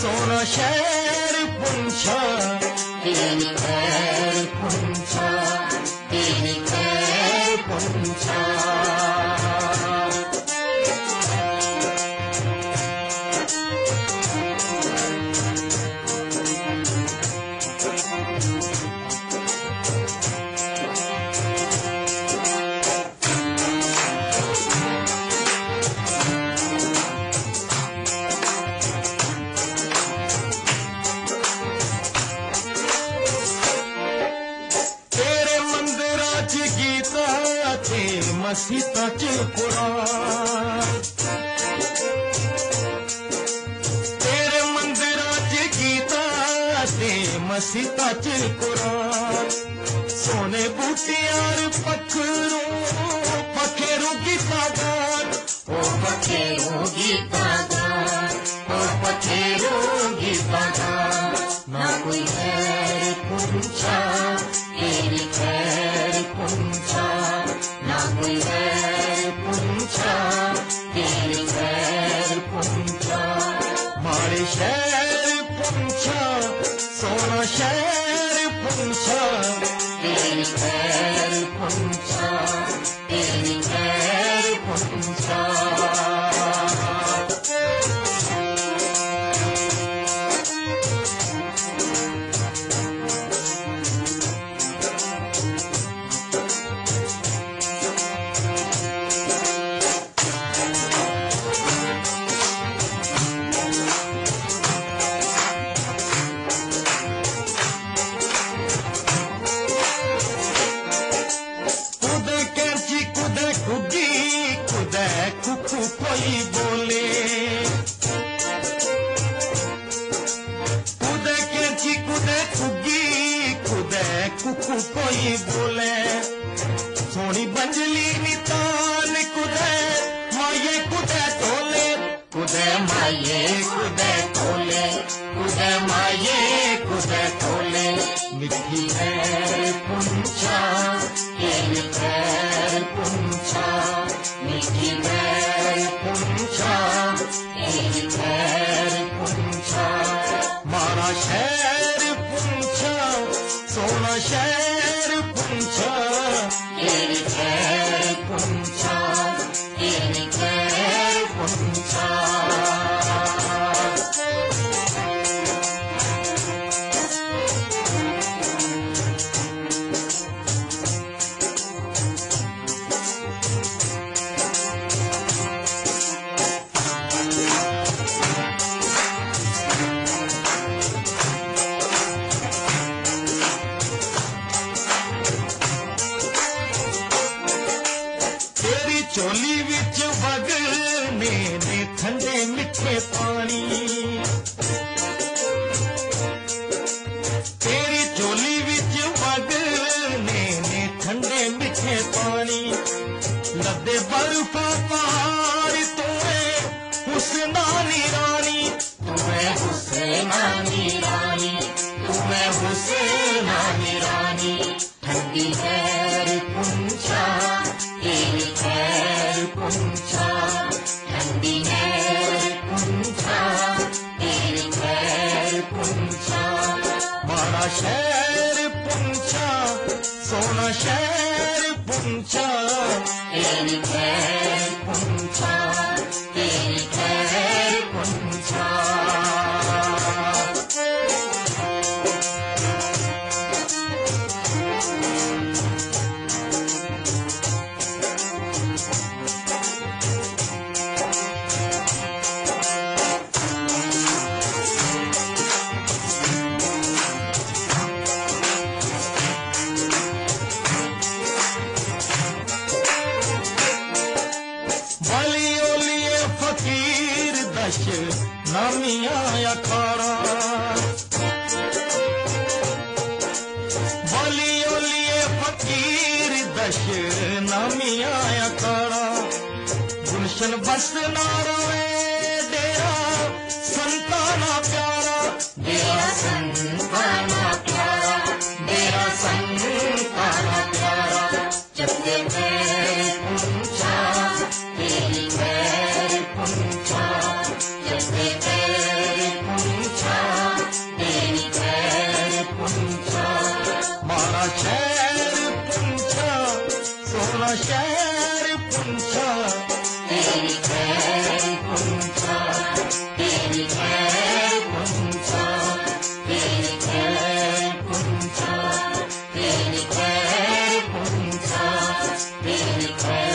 सोना शहर पुंछा, तेरी खैर पुंछा, तेरी खैर पुंछा। मसीता च कुरान, तेरे मंदिरां च गीता ते मसीता च कुरान। सोने बूटियां पखेरू गीता गान, ओ पखेरू गीता गान, ओ पखेरू गीता गान। ना कोई खैर पुंछा, तेरी खैर पुंछा, ना कोई खैर पुंछा, तेरी खैर पुंछा। मारे शहर पुंछा, सोना शहर पुंछा, तेरी खैर पुंछा, तेरी खैर पुंछा। कोई बोले कुदे कैंची कुदे कुगी, कुदे कुकू कोई बोले। सोनी बंजली नितान कुदे माये कुदे तोले, कुदे माये कुदे तोले, कुदे माये कुदे तोले। मिठी खैर पुंछा, तेरी खैर पुंछा, मिठी खैर पुंछा, तेरी खैर पुंछा। मारा शहर पुंछा, सोना शहर पुंछा, तेरी खैर पुंछा, तेरी खैर पुंछा। चोली विच वगने ने ठंडे मिठे पानी, तेरी चोली विच वगने ने ठंडे मिठे पानी। लदे बर्फा पहाड़ तोए हुस्नानी रानी, तुम्हें हुस्नानी रानी, तुम्हें हुस्नानी रानी। ठंडी खैर पुंछा, तेरी खैर पुंछा, ठंडी खैर पुंछा, तेरी खैर पुंछा। मारा शहर पुंछा, सोना शहर पुंछा, तेरी खैर पुंछा, तेरी खैर पुंछा। नामिया अखाड़ा बोलियो लिए फकीर दश नामिया अखाड़ा। गुलशन बस ना रोए डेरा संताना प्यारा, डेरा संताना प्यारा, डेरा संताना प्यारा। जब खैर पुंछा, तेरी खैर पुंछा, जब खैर पुंछा, शहर पुंछा, सोना शहर पुंछा, तेरी खैर पुंछा, तेरी खैर पुंछा, तेरी खैर पुंछा, तेरी खैर पुंछा, तेरी खैर